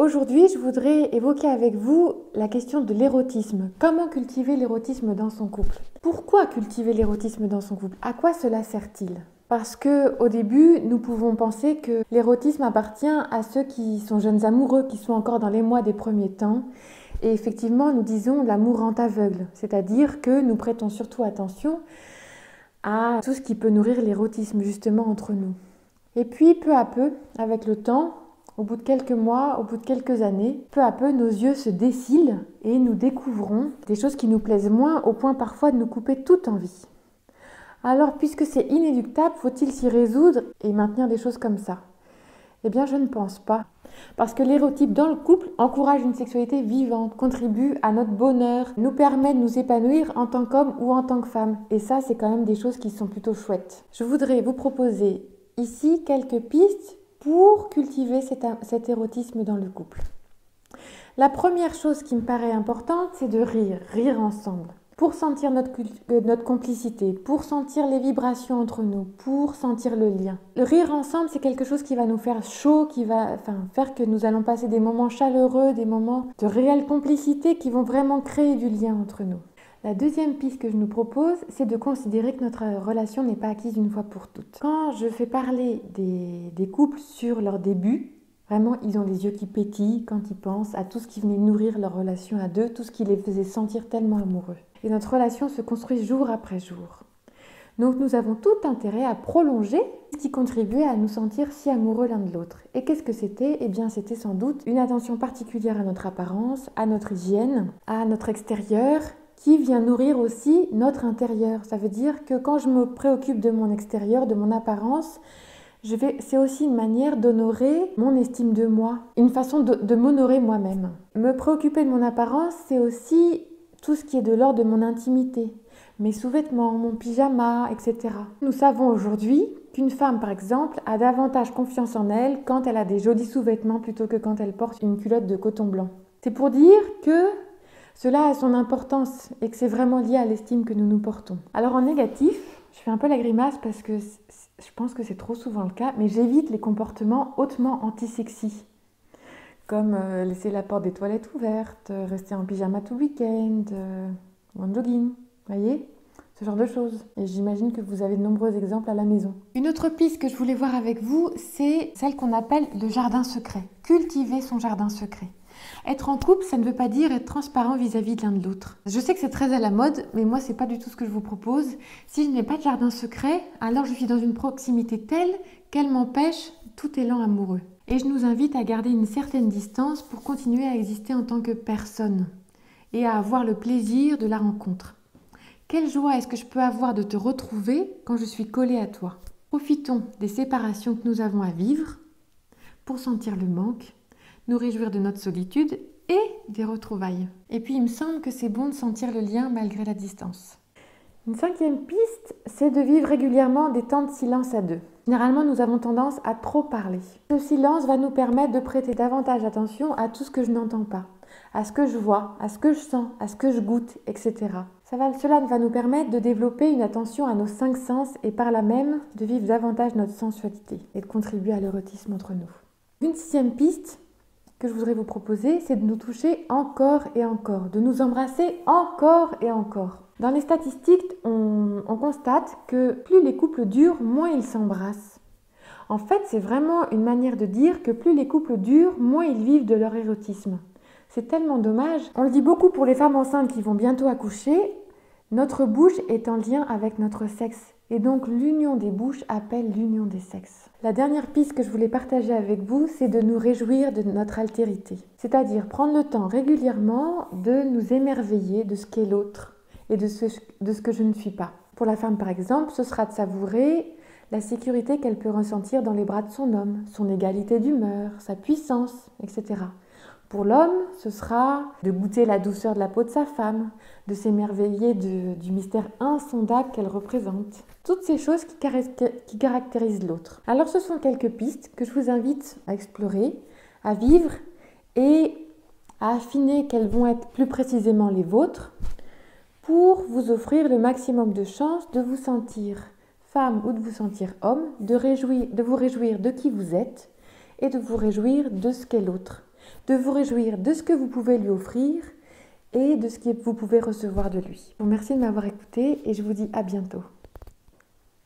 Aujourd'hui, je voudrais évoquer avec vous la question de l'érotisme. Comment cultiver l'érotisme dans son couple? Pourquoi cultiver l'érotisme dans son couple? À quoi cela sert-il? Parce qu'au début, nous pouvons penser que l'érotisme appartient à ceux qui sont jeunes amoureux, qui sont encore dans les mois des premiers temps. Et effectivement, nous disons l'amour rend aveugle, c'est-à-dire que nous prêtons surtout attention à tout ce qui peut nourrir l'érotisme justement entre nous. Et puis, peu à peu, avec le temps, au bout de quelques mois, au bout de quelques années, peu à peu, nos yeux se dessilent et nous découvrons des choses qui nous plaisent moins, au point parfois de nous couper toute envie. Alors, puisque c'est inéluctable, faut-il s'y résoudre et maintenir des choses comme ça? Eh bien, je ne pense pas. Parce que l'érotisme dans le couple encourage une sexualité vivante, contribue à notre bonheur, nous permet de nous épanouir en tant qu'homme ou en tant que femme. Et ça, c'est quand même des choses qui sont plutôt chouettes. Je voudrais vous proposer ici quelques pistes pour cultiver cet érotisme dans le couple. La première chose qui me paraît importante, c'est de rire ensemble. Pour sentir notre complicité, pour sentir les vibrations entre nous, pour sentir le lien. Le rire ensemble, c'est quelque chose qui va nous faire chaud, qui va faire que nous allons passer des moments chaleureux, des moments de réelle complicité qui vont vraiment créer du lien entre nous. La deuxième piste que je nous propose, c'est de considérer que notre relation n'est pas acquise une fois pour toutes. Quand je fais parler des couples sur leur début, vraiment, ils ont les yeux qui pétillent quand ils pensent à tout ce qui venait nourrir leur relation à deux, tout ce qui les faisait sentir tellement amoureux. Et notre relation se construit jour après jour. Donc nous avons tout intérêt à prolonger ce qui contribuait à nous sentir si amoureux l'un de l'autre. Et qu'est-ce que c'était? Eh bien, c'était sans doute une attention particulière à notre apparence, à notre hygiène, à notre extérieur, qui vient nourrir aussi notre intérieur. Ça veut dire que quand je me préoccupe de mon extérieur, de mon apparence, c'est aussi une manière d'honorer mon estime de moi, une façon de m'honorer moi-même. Me préoccuper de mon apparence, c'est aussi tout ce qui est de l'ordre de mon intimité, mes sous-vêtements, mon pyjama, etc. Nous savons aujourd'hui qu'une femme, par exemple, a davantage confiance en elle quand elle a des jolis sous-vêtements plutôt que quand elle porte une culotte de coton blanc. C'est pour dire que cela a son importance et que c'est vraiment lié à l'estime que nous nous portons. Alors en négatif, je fais un peu la grimace parce que je pense que c'est trop souvent le cas, mais j'évite les comportements hautement anti-sexy. Comme laisser la porte des toilettes ouverte, rester en pyjama tout le week-end, ou en jogging, voyez, ce genre de choses. Et j'imagine que vous avez de nombreux exemples à la maison. Une autre piste que je voulais voir avec vous, c'est celle qu'on appelle le jardin secret. Cultiver son jardin secret. Être en couple, ça ne veut pas dire être transparent vis-à-vis de l'un de l'autre. Je sais que c'est très à la mode, mais moi, c'est pas du tout ce que je vous propose. Si je n'ai pas de jardin secret, alors je suis dans une proximité telle qu'elle m'empêche tout élan amoureux. Et je nous invite à garder une certaine distance pour continuer à exister en tant que personne et à avoir le plaisir de la rencontre. Quelle joie est-ce que je peux avoir de te retrouver quand je suis collée à toi? Profitons des séparations que nous avons à vivre pour sentir le manque, nous réjouir de notre solitude et des retrouvailles. Et puis il me semble que c'est bon de sentir le lien malgré la distance. Une cinquième piste, c'est de vivre régulièrement des temps de silence à deux. Généralement, nous avons tendance à trop parler. Ce silence va nous permettre de prêter davantage attention à tout ce que je n'entends pas, à ce que je vois, à ce que je sens, à ce que je goûte, etc. Cela va nous permettre de développer une attention à nos 5 sens et par là même de vivre davantage notre sensualité et de contribuer à l'érotisme entre nous. Une sixième piste que je voudrais vous proposer, c'est de nous toucher encore et encore, de nous embrasser encore et encore. Dans les statistiques, on constate que plus les couples durent, moins ils s'embrassent. En fait, c'est vraiment une manière de dire que plus les couples durent, moins ils vivent de leur érotisme. C'est tellement dommage. On le dit beaucoup pour les femmes enceintes qui vont bientôt accoucher. Notre bouche est en lien avec notre sexe. Et donc l'union des bouches appelle l'union des sexes. La dernière piste que je voulais partager avec vous, c'est de nous réjouir de notre altérité. C'est-à-dire prendre le temps régulièrement de nous émerveiller de ce qu'est l'autre et de ce que je ne suis pas. Pour la femme par exemple, ce sera de savourer la sécurité qu'elle peut ressentir dans les bras de son homme, son égalité d'humeur, sa puissance, etc. Pour l'homme, ce sera de goûter la douceur de la peau de sa femme, de s'émerveiller du mystère insondable qu'elle représente. Toutes ces choses qui caractérisent l'autre. Alors ce sont quelques pistes que je vous invite à explorer, à vivre et à affiner quelles vont être plus précisément les vôtres pour vous offrir le maximum de chances de vous sentir femme ou de vous sentir homme, de vous réjouir de qui vous êtes et de vous réjouir de ce qu'est l'autre. de vous réjouir de ce que vous pouvez lui offrir et de ce que vous pouvez recevoir de lui. Je vous remercie de m'avoir écouté et je vous dis à bientôt.